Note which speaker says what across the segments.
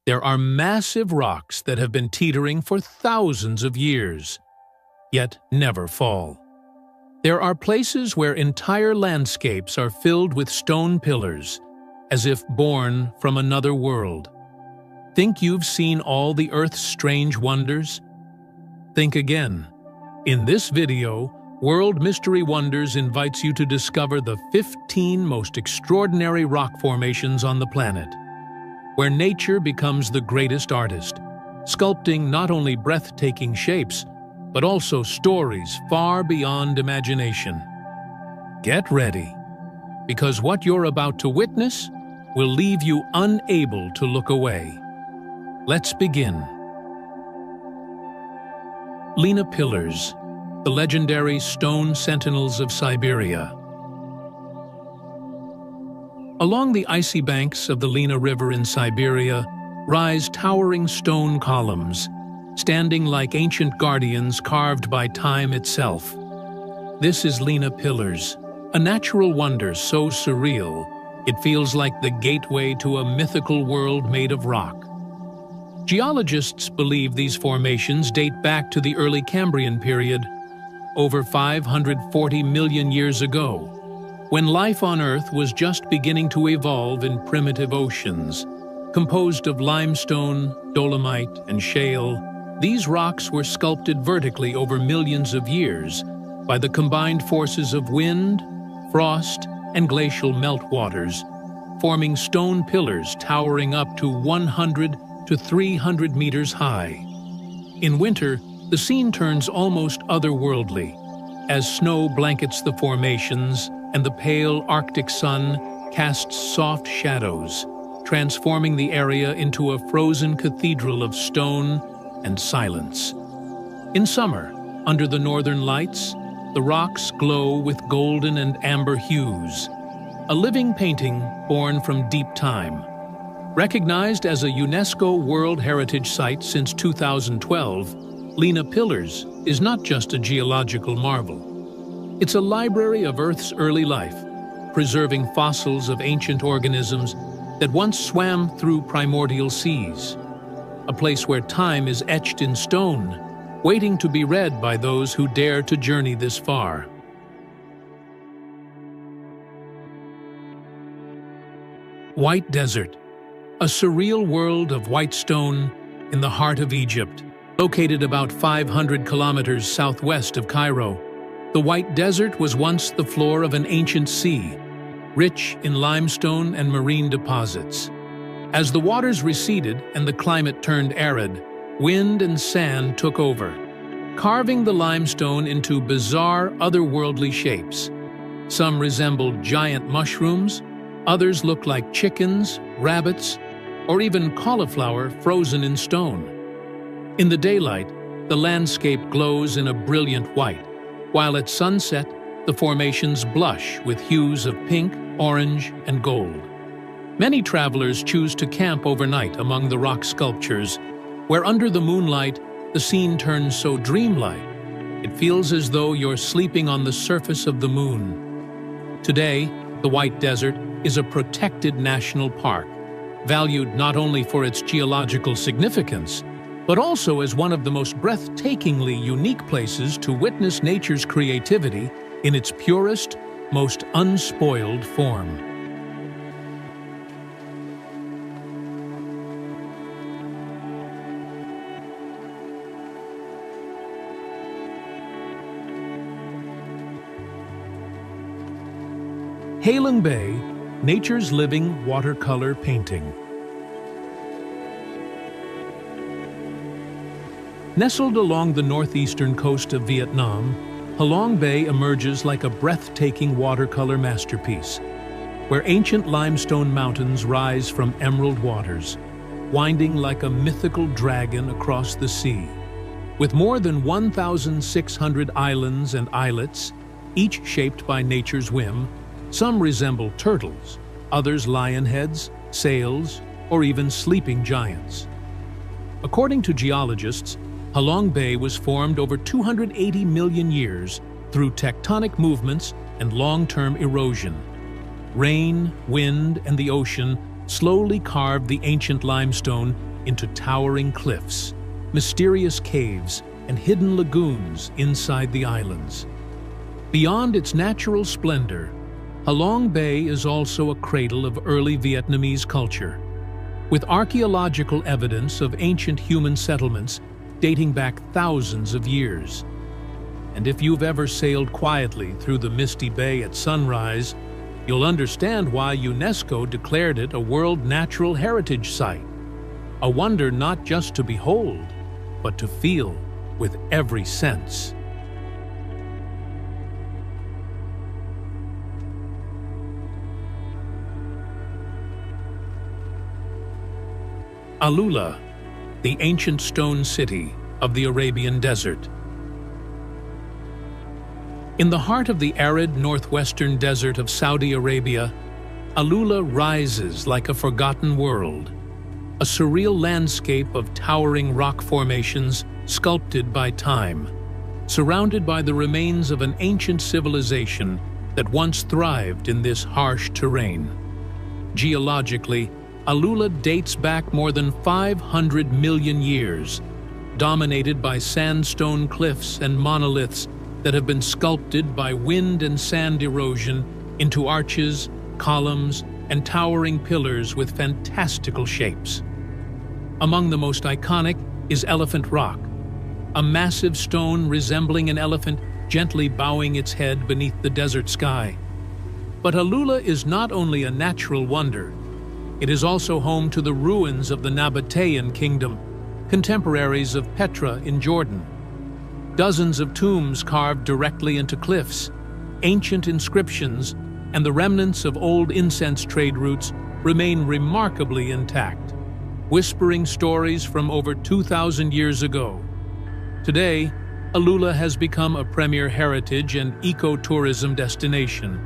Speaker 1: There are massive rocks that have been teetering for thousands of years, yet never fall. There are places where entire landscapes are filled with stone pillars, as if born from another world. Think you've seen all the Earth's strange wonders? Think again. In this video, World Mystery Wonders invites you to discover the 15 most extraordinary rock formations on the planet, where nature becomes the greatest artist, sculpting not only breathtaking shapes, but also stories far beyond imagination. Get ready, because what you're about to witness will leave you unable to look away. Let's begin. Lena Pillars, the legendary stone sentinels of Siberia. Along the icy banks of the Lena River in Siberia rise towering stone columns, standing like ancient guardians carved by time itself. This is Lena Pillars, a natural wonder so surreal, it feels like the gateway to a mythical world made of rock. Geologists believe these formations date back to the early Cambrian period, over 540 million years ago, when life on Earth was just beginning to evolve in primitive oceans. Composed of limestone, dolomite, and shale, these rocks were sculpted vertically over millions of years by the combined forces of wind, frost, and glacial meltwaters, forming stone pillars towering up to 100 to 300 meters high. In winter, the scene turns almost otherworldly, as snow blankets the formations and the pale Arctic sun casts soft shadows, transforming the area into a frozen cathedral of stone and silence. In summer, under the northern lights, the rocks glow with golden and amber hues, a living painting born from deep time. Recognized as a UNESCO World Heritage Site since 2012, Lena Pillars is not just a geological marvel. It's a library of Earth's early life, preserving fossils of ancient organisms that once swam through primordial seas. A place where time is etched in stone, waiting to be read by those who dare to journey this far. White Desert, a surreal world of white stone in the heart of Egypt. Located about 500 kilometers southwest of Cairo, the White Desert was once the floor of an ancient sea, rich in limestone and marine deposits. As the waters receded and the climate turned arid, wind and sand took over, carving the limestone into bizarre, otherworldly shapes. Some resembled giant mushrooms, others looked like chickens, rabbits, or even cauliflower frozen in stone. In the daylight, the landscape glows in a brilliant white, while at sunset, the formations blush with hues of pink, orange, and gold. Many travelers choose to camp overnight among the rock sculptures, where under the moonlight, the scene turns so dreamlike, it feels as though you're sleeping on the surface of the moon. Today, the White Desert is a protected national park, valued not only for its geological significance, but also as one of the most breathtakingly unique places to witness nature's creativity in its purest, most unspoiled form. Halong Bay, nature's living watercolor painting. Nestled along the northeastern coast of Vietnam, Halong Bay emerges like a breathtaking watercolor masterpiece, where ancient limestone mountains rise from emerald waters, winding like a mythical dragon across the sea. With more than 1,600 islands and islets, each shaped by nature's whim, some resemble turtles, others lion heads, sails, or even sleeping giants. According to geologists, Halong Bay was formed over 280 million years through tectonic movements and long-term erosion. Rain, wind, and the ocean slowly carved the ancient limestone into towering cliffs, mysterious caves, and hidden lagoons inside the islands. Beyond its natural splendor, Halong Bay is also a cradle of early Vietnamese culture, with archaeological evidence of ancient human settlements dating back thousands of years. And if you've ever sailed quietly through the misty bay at sunrise, you'll understand why UNESCO declared it a World Natural Heritage Site, a wonder not just to behold, but to feel with every sense. Alula, the ancient stone city of the Arabian Desert. In the heart of the arid northwestern desert of Saudi Arabia, Alula rises like a forgotten world, a surreal landscape of towering rock formations sculpted by time, surrounded by the remains of an ancient civilization that once thrived in this harsh terrain. Geologically, Alula dates back more than 500 million years, dominated by sandstone cliffs and monoliths that have been sculpted by wind and sand erosion into arches, columns, and towering pillars with fantastical shapes. Among the most iconic is Elephant Rock, a massive stone resembling an elephant gently bowing its head beneath the desert sky. But Alula is not only a natural wonder, it is also home to the ruins of the Nabatean kingdom, contemporaries of Petra in Jordan. Dozens of tombs carved directly into cliffs, ancient inscriptions, and the remnants of old incense trade routes remain remarkably intact, whispering stories from over 2,000 years ago. Today, Alula has become a premier heritage and eco-tourism destination,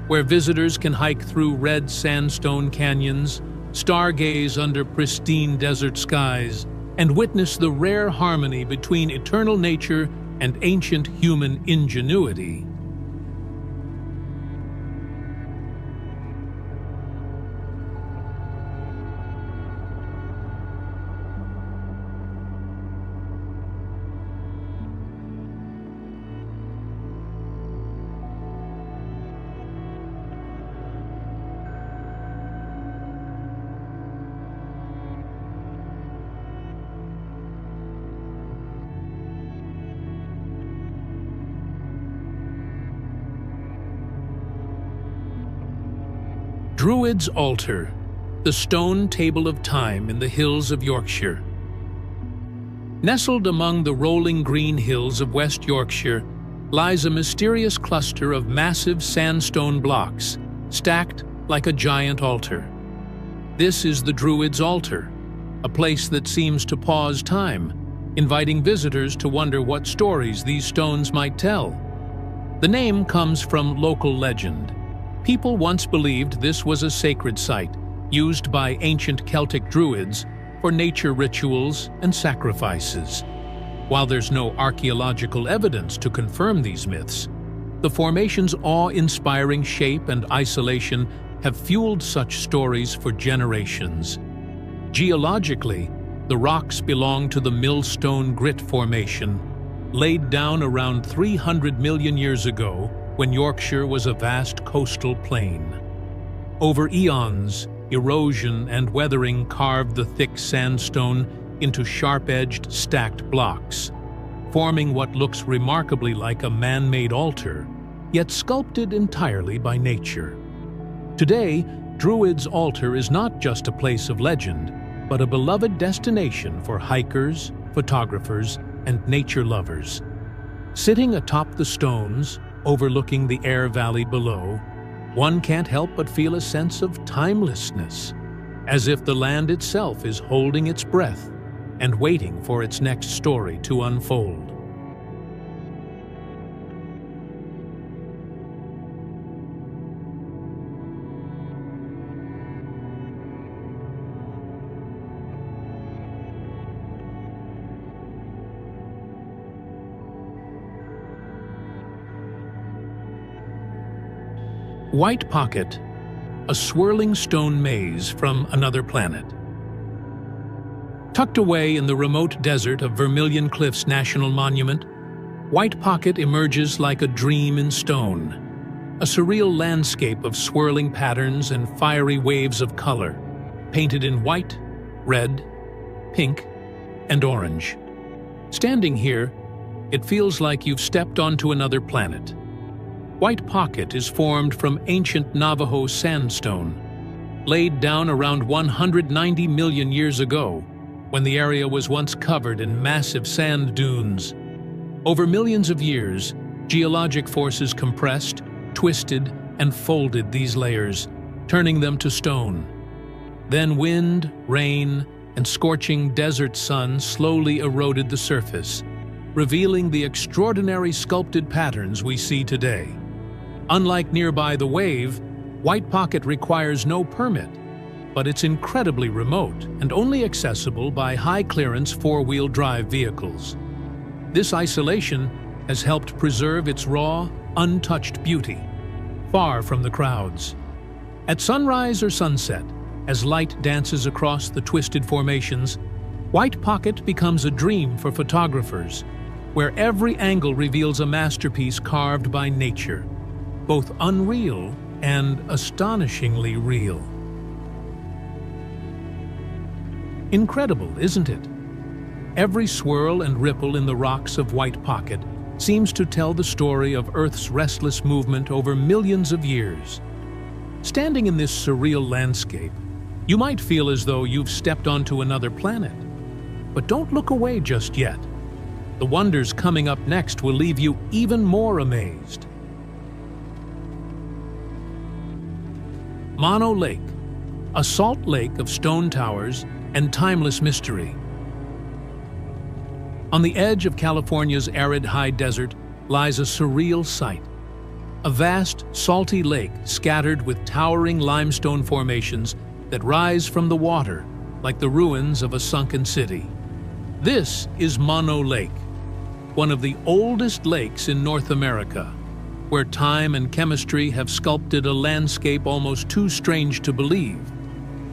Speaker 1: where visitors can hike through red sandstone canyons, stargaze under pristine desert skies, and witness the rare harmony between eternal nature and ancient human ingenuity. Druid's Altar, the stone table of time in the hills of Yorkshire. Nestled among the rolling green hills of West Yorkshire lies a mysterious cluster of massive sandstone blocks, stacked like a giant altar. This is the Druid's Altar, a place that seems to pause time, inviting visitors to wonder what stories these stones might tell. The name comes from local legend. People once believed this was a sacred site, used by ancient Celtic Druids for nature rituals and sacrifices. While there's no archaeological evidence to confirm these myths, the formation's awe-inspiring shape and isolation have fueled such stories for generations. Geologically, the rocks belong to the Millstone Grit Formation, laid down around 300 million years ago when Yorkshire was a vast coastal plain. Over eons, erosion and weathering carved the thick sandstone into sharp-edged, stacked blocks, forming what looks remarkably like a man-made altar, yet sculpted entirely by nature. Today, Druid's Altar is not just a place of legend, but a beloved destination for hikers, photographers, and nature lovers. Sitting atop the stones, overlooking the Aire Valley below, one can't help but feel a sense of timelessness, as if the land itself is holding its breath and waiting for its next story to unfold. White Pocket, a swirling stone maze from another planet. Tucked away in the remote desert of Vermilion Cliffs National Monument, White Pocket emerges like a dream in stone, a surreal landscape of swirling patterns and fiery waves of color, painted in white, red, pink, and orange. Standing here, it feels like you've stepped onto another planet. White Pocket is formed from ancient Navajo sandstone, laid down around 190 million years ago, when the area was once covered in massive sand dunes. Over millions of years, geologic forces compressed, twisted, and folded these layers, turning them to stone. Then wind, rain, and scorching desert sun slowly eroded the surface, revealing the extraordinary sculpted patterns we see today. Unlike nearby the Wave, White Pocket requires no permit, but it's incredibly remote and only accessible by high-clearance four-wheel drive vehicles. This isolation has helped preserve its raw, untouched beauty, far from the crowds. At sunrise or sunset, as light dances across the twisted formations, White Pocket becomes a dream for photographers, where every angle reveals a masterpiece carved by nature, both unreal and astonishingly real. Incredible, isn't it? Every swirl and ripple in the rocks of White Pocket seems to tell the story of Earth's restless movement over millions of years. Standing in this surreal landscape, you might feel as though you've stepped onto another planet. But don't look away just yet. The wonders coming up next will leave you even more amazed. Mono Lake, a salt lake of stone towers and timeless mystery. On the edge of California's arid high desert lies a surreal sight. A vast, salty lake scattered with towering limestone formations that rise from the water like the ruins of a sunken city. This is Mono Lake, one of the oldest lakes in North America, where time and chemistry have sculpted a landscape almost too strange to believe.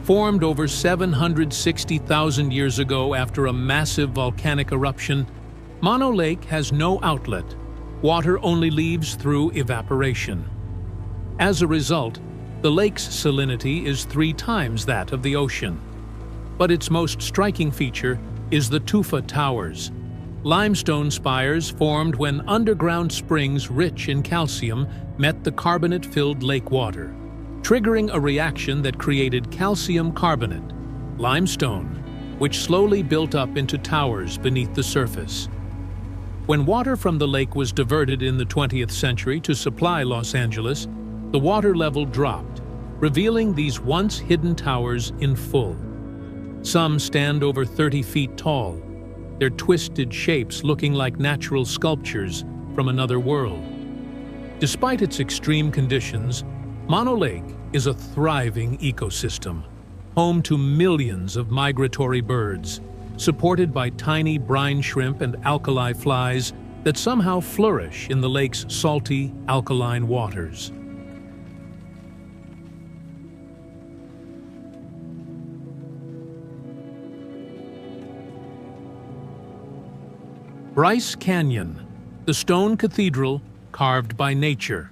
Speaker 1: Formed over 760,000 years ago after a massive volcanic eruption, Mono Lake has no outlet. Water only leaves through evaporation. As a result, the lake's salinity is 3 times that of the ocean. But its most striking feature is the tufa towers, limestone spires formed when underground springs rich in calcium met the carbonate-filled lake water, triggering a reaction that created calcium carbonate, limestone, which slowly built up into towers beneath the surface. When water from the lake was diverted in the 20th century to supply Los Angeles, the water level dropped, revealing these once hidden towers in full. Some stand over 30 feet tall, their twisted shapes looking like natural sculptures from another world. Despite its extreme conditions, Mono Lake is a thriving ecosystem, home to millions of migratory birds, supported by tiny brine shrimp and alkali flies that somehow flourish in the lake's salty, alkaline waters. Bryce Canyon, the stone cathedral carved by nature.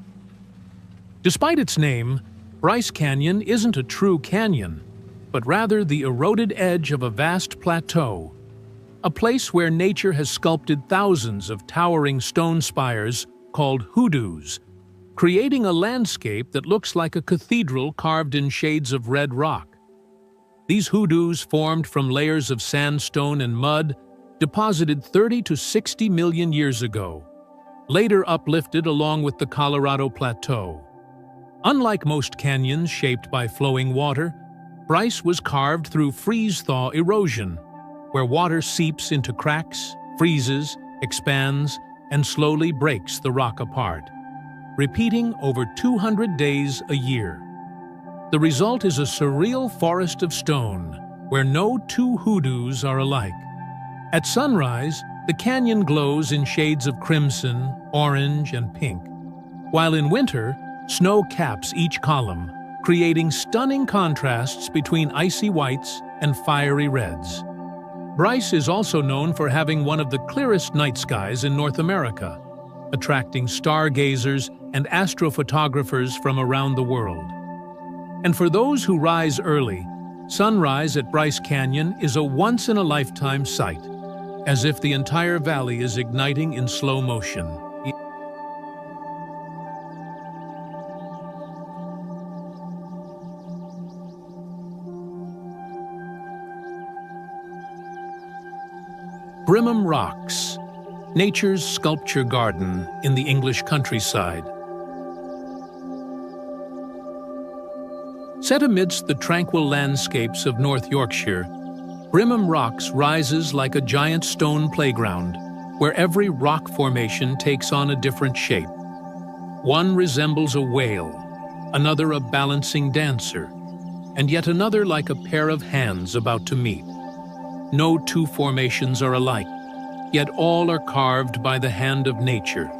Speaker 1: Despite its name, Bryce Canyon isn't a true canyon, but rather the eroded edge of a vast plateau, a place where nature has sculpted thousands of towering stone spires called hoodoos, creating a landscape that looks like a cathedral carved in shades of red rock. These hoodoos, formed from layers of sandstone and mud, deposited 30 to 60 million years ago, later uplifted along with the Colorado Plateau. Unlike most canyons shaped by flowing water, Bryce was carved through freeze-thaw erosion, where water seeps into cracks, freezes, expands, and slowly breaks the rock apart, repeating over 200 days a year. The result is a surreal forest of stone, where no 2 hoodoos are alike. At sunrise, the canyon glows in shades of crimson, orange, and pink, while in winter, snow caps each column, creating stunning contrasts between icy whites and fiery reds. Bryce is also known for having one of the clearest night skies in North America, attracting stargazers and astrophotographers from around the world. And for those who rise early, sunrise at Bryce Canyon is a once-in-a-lifetime sight, as if the entire valley is igniting in slow motion. Brimham Rocks, nature's sculpture garden in the English countryside. Set amidst the tranquil landscapes of North Yorkshire, Brimham Rocks rises like a giant stone playground, where every rock formation takes on a different shape. One resembles a whale, another a balancing dancer, and yet another like a pair of hands about to meet. No two formations are alike, yet all are carved by the hand of nature.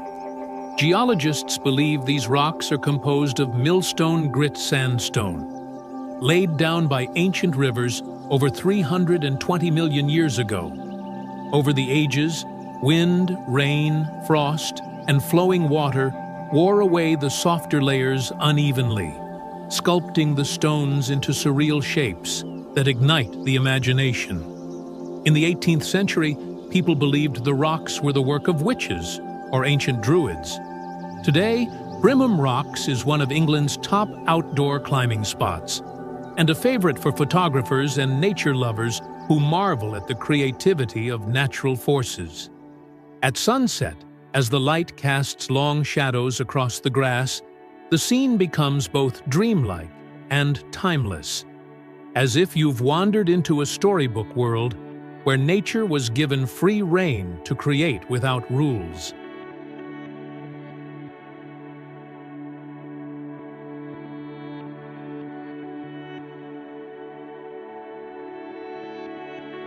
Speaker 1: Geologists believe these rocks are composed of millstone grit sandstone, laid down by ancient rivers over 320 million years ago. Over the ages, wind, rain, frost, and flowing water wore away the softer layers unevenly, sculpting the stones into surreal shapes that ignite the imagination. In the 18th century, people believed the rocks were the work of witches or ancient druids. Today, Brimham Rocks is one of England's top outdoor climbing spots, and a favorite for photographers and nature lovers who marvel at the creativity of natural forces. At sunset, as the light casts long shadows across the grass, the scene becomes both dreamlike and timeless, as if you've wandered into a storybook world where nature was given free rein to create without rules.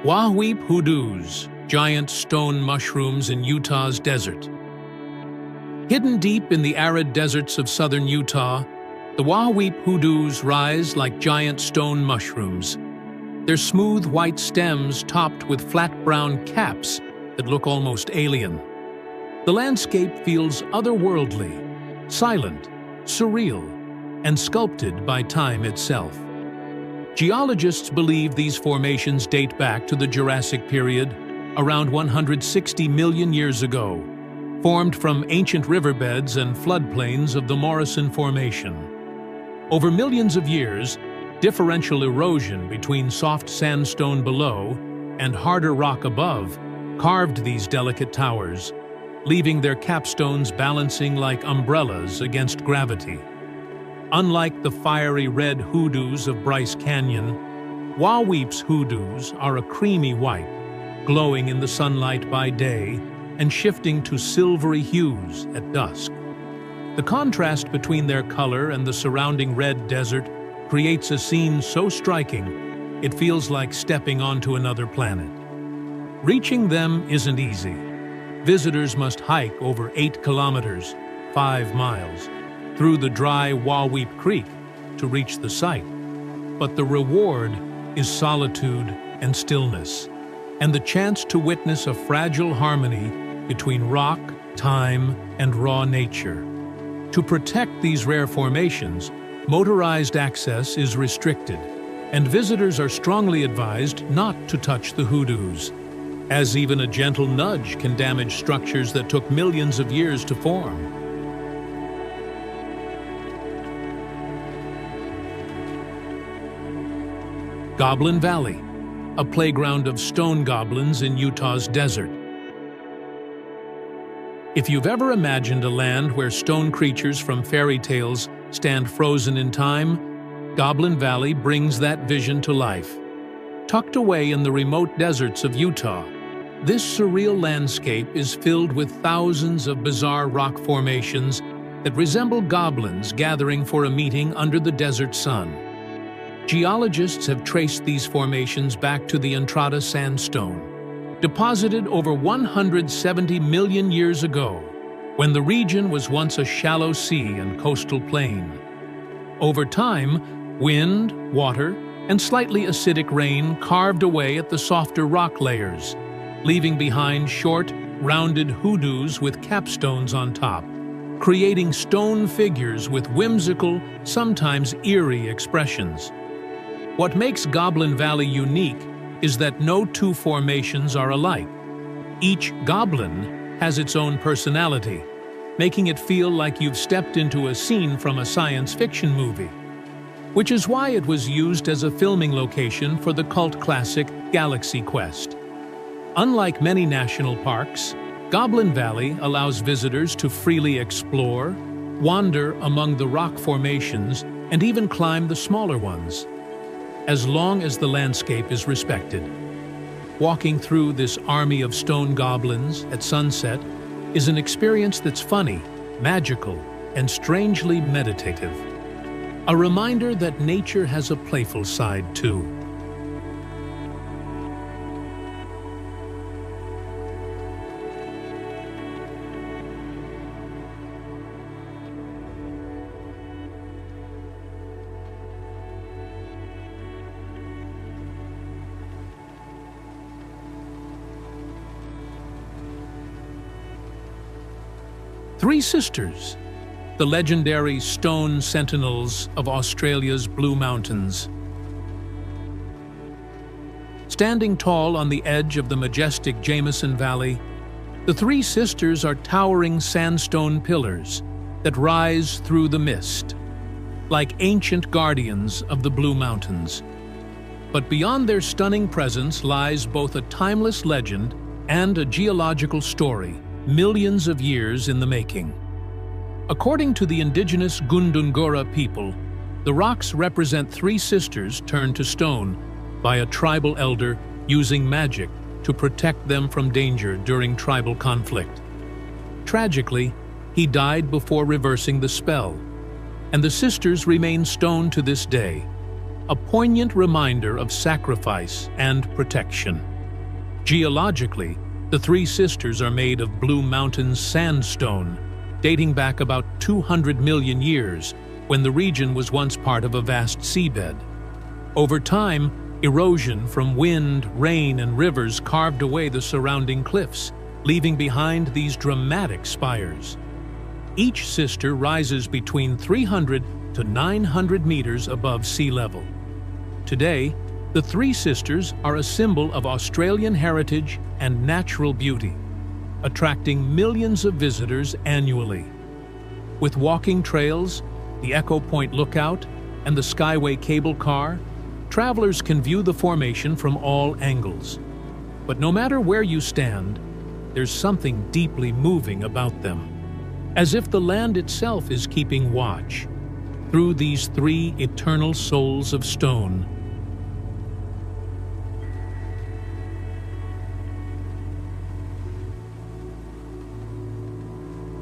Speaker 1: Wahweap hoodoos, giant stone mushrooms in Utah's desert. Hidden deep in the arid deserts of southern Utah, the Wahweap hoodoos rise like giant stone mushrooms, their smooth white stems topped with flat brown caps that look almost alien. The landscape feels otherworldly, silent, surreal, and sculpted by time itself. Geologists believe these formations date back to the Jurassic period, around 160 million years ago, formed from ancient riverbeds and floodplains of the Morrison Formation. Over millions of years, differential erosion between soft sandstone below and harder rock above carved these delicate towers, leaving their capstones balancing like umbrellas against gravity. Unlike the fiery red hoodoos of Bryce Canyon, Wahweap's hoodoos are a creamy white, glowing in the sunlight by day and shifting to silvery hues at dusk. The contrast between their color and the surrounding red desert creates a scene so striking, it feels like stepping onto another planet. Reaching them isn't easy. Visitors must hike over 8 kilometers, 5 miles, through the dry Wahweap Creek to reach the site. But the reward is solitude and stillness, and the chance to witness a fragile harmony between rock, time, and raw nature. To protect these rare formations, motorized access is restricted, and visitors are strongly advised not to touch the hoodoos, as even a gentle nudge can damage structures that took millions of years to form. Goblin Valley, a playground of stone goblins in Utah's desert. If you've ever imagined a land where stone creatures from fairy tales stand frozen in time, Goblin Valley brings that vision to life. Tucked away in the remote deserts of Utah, this surreal landscape is filled with thousands of bizarre rock formations that resemble goblins gathering for a meeting under the desert sun. Geologists have traced these formations back to the Entrada sandstone, deposited over 170 million years ago, when the region was once a shallow sea and coastal plain. Over time, wind, water, and slightly acidic rain carved away at the softer rock layers, leaving behind short, rounded hoodoos with capstones on top, creating stone figures with whimsical, sometimes eerie expressions. What makes Goblin Valley unique is that no two formations are alike. Each goblin has its own personality, making it feel like you've stepped into a scene from a science fiction movie, which is why it was used as a filming location for the cult classic Galaxy Quest. Unlike many national parks, Goblin Valley allows visitors to freely explore, wander among the rock formations, and even climb the smaller ones, as long as the landscape is respected. Walking through this army of stone goblins at sunset is an experience that's funny, magical, and strangely meditative. A reminder that nature has a playful side too. Three Sisters, the legendary stone sentinels of Australia's Blue Mountains. Standing tall on the edge of the majestic Jameson Valley, the Three Sisters are towering sandstone pillars that rise through the mist, like ancient guardians of the Blue Mountains. But beyond their stunning presence lies both a timeless legend and a geological story, millions of years in the making. According to the indigenous Gundungurra people, the rocks represent three sisters turned to stone by a tribal elder using magic to protect them from danger during tribal conflict. Tragically, he died before reversing the spell, and the sisters remain stone to this day, a poignant reminder of sacrifice and protection. Geologically, the Three Sisters are made of Blue Mountains sandstone, dating back about 200 million years, when the region was once part of a vast seabed. Over time, erosion from wind, rain, and rivers carved away the surrounding cliffs, leaving behind these dramatic spires. Each sister rises between 300 to 900 meters above sea level. Today, the Three Sisters are a symbol of Australian heritage and natural beauty, attracting millions of visitors annually. With walking trails, the Echo Point Lookout, and the Skyway cable car, travelers can view the formation from all angles. But no matter where you stand, there's something deeply moving about them, as if the land itself is keeping watch through these three eternal souls of stone.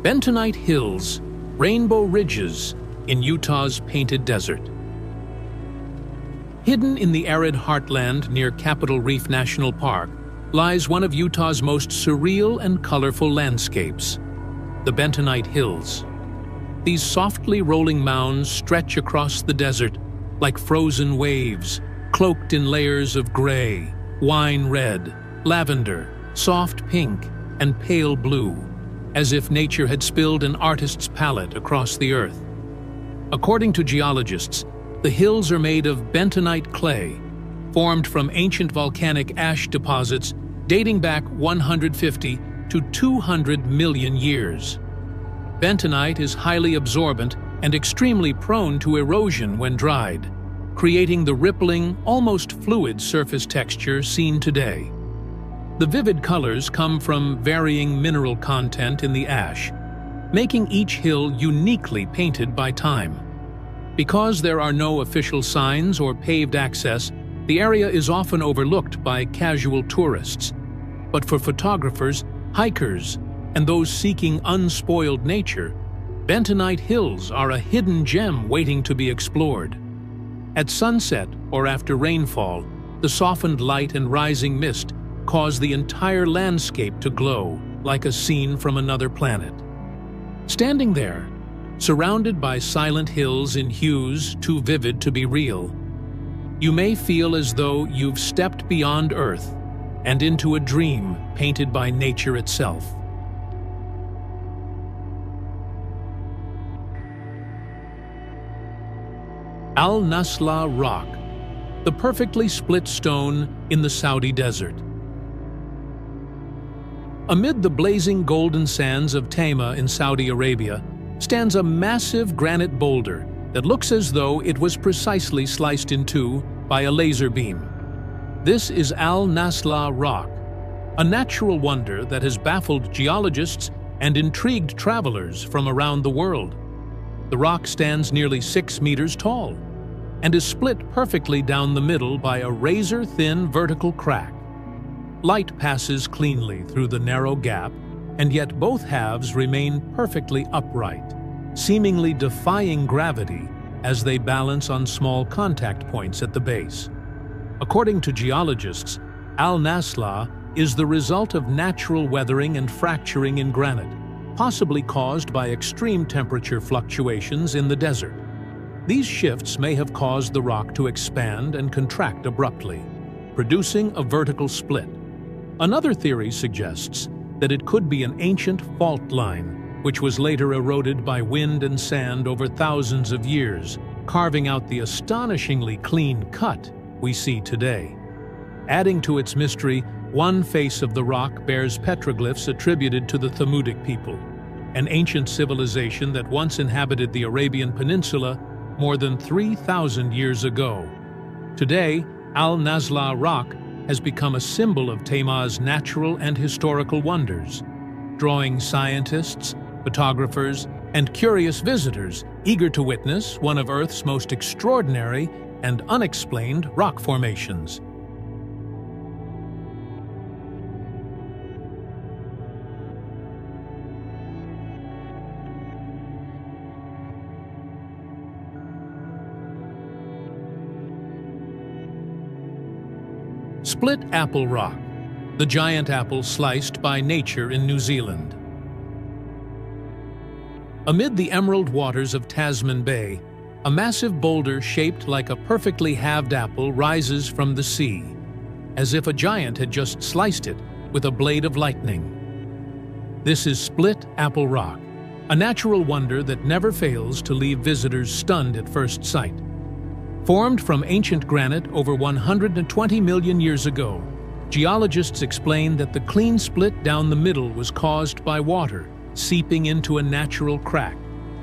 Speaker 1: Bentonite Hills, Rainbow Ridges in Utah's Painted Desert. Hidden in the arid heartland near Capitol Reef National Park lies one of Utah's most surreal and colorful landscapes, the Bentonite Hills. These softly rolling mounds stretch across the desert like frozen waves, cloaked in layers of gray, wine red, lavender, soft pink, and pale blue, as if nature had spilled an artist's palette across the earth. According to geologists, the hills are made of bentonite clay, formed from ancient volcanic ash deposits dating back 150 to 200 million years. Bentonite is highly absorbent and extremely prone to erosion when dried, creating the rippling, almost fluid surface texture seen today. The vivid colors come from varying mineral content in the ash, making each hill uniquely painted by time. Because there are no official signs or paved access, the area is often overlooked by casual tourists. But for photographers, hikers, and those seeking unspoiled nature, Bentonite Hills are a hidden gem waiting to be explored. At sunset or after rainfall, the softened light and rising mist cause the entire landscape to glow like a scene from another planet. Standing there, surrounded by silent hills in hues too vivid to be real, You may feel as though you've stepped beyond Earth and into a dream painted by nature itself. Al Nasla Rock, the perfectly split stone in the Saudi desert. Amid the blazing golden sands of Taima in Saudi Arabia stands a massive granite boulder that looks as though it was precisely sliced in two by a laser beam. This is Al Nasla Rock, a natural wonder that has baffled geologists and intrigued travelers from around the world. The rock stands nearly 6 meters tall and is split perfectly down the middle by a razor-thin vertical crack. Light passes cleanly through the narrow gap, and yet both halves remain perfectly upright, seemingly defying gravity as they balance on small contact points at the base. According to geologists, Al Nasla is the result of natural weathering and fracturing in granite, possibly caused by extreme temperature fluctuations in the desert. These shifts may have caused the rock to expand and contract abruptly, producing a vertical split. Another theory suggests that it could be an ancient fault line, which was later eroded by wind and sand over thousands of years, carving out the astonishingly clean cut we see today. Adding to its mystery, one face of the rock bears petroglyphs attributed to the Thamudic people, an ancient civilization that once inhabited the Arabian Peninsula more than 3,000 years ago. Today, Al Nasla Rock has become a symbol of Taima's natural and historical wonders, drawing scientists, photographers, and curious visitors eager to witness one of Earth's most extraordinary and unexplained rock formations. Split Apple Rock, the giant apple sliced by nature in New Zealand. Amid the emerald waters of Tasman Bay, a massive boulder shaped like a perfectly halved apple rises from the sea, as if a giant had just sliced it with a blade of lightning. This is Split Apple Rock, a natural wonder that never fails to leave visitors stunned at first sight. Formed from ancient granite over 120 million years ago, geologists explain that the clean split down the middle was caused by water seeping into a natural crack,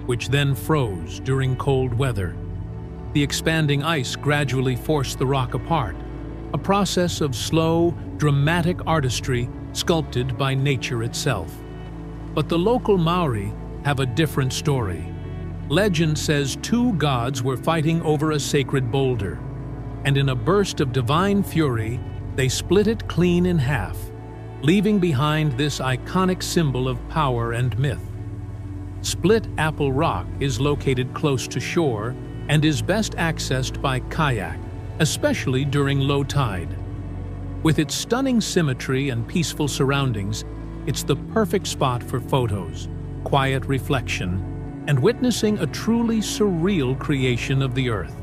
Speaker 1: which then froze during cold weather. The expanding ice gradually forced the rock apart, a process of slow, dramatic artistry sculpted by nature itself. But the local Maori have a different story. Legend says two gods were fighting over a sacred boulder, and in a burst of divine fury, they split it clean in half, leaving behind this iconic symbol of power and myth. Split Apple Rock is located close to shore and is best accessed by kayak, especially during low tide. With its stunning symmetry and peaceful surroundings, it's the perfect spot for photos, quiet reflection, and witnessing a truly surreal creation of the Earth.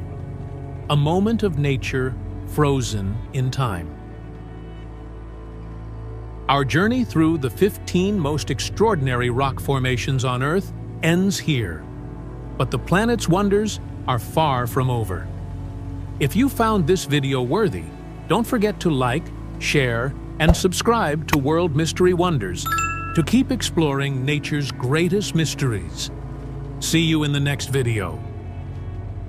Speaker 1: A moment of nature frozen in time. Our journey through the 15 most extraordinary rock formations on Earth ends here. But the planet's wonders are far from over. If you found this video worthy, don't forget to like, share, and subscribe to World Mystery Wonders to keep exploring nature's greatest mysteries. See you in the next video.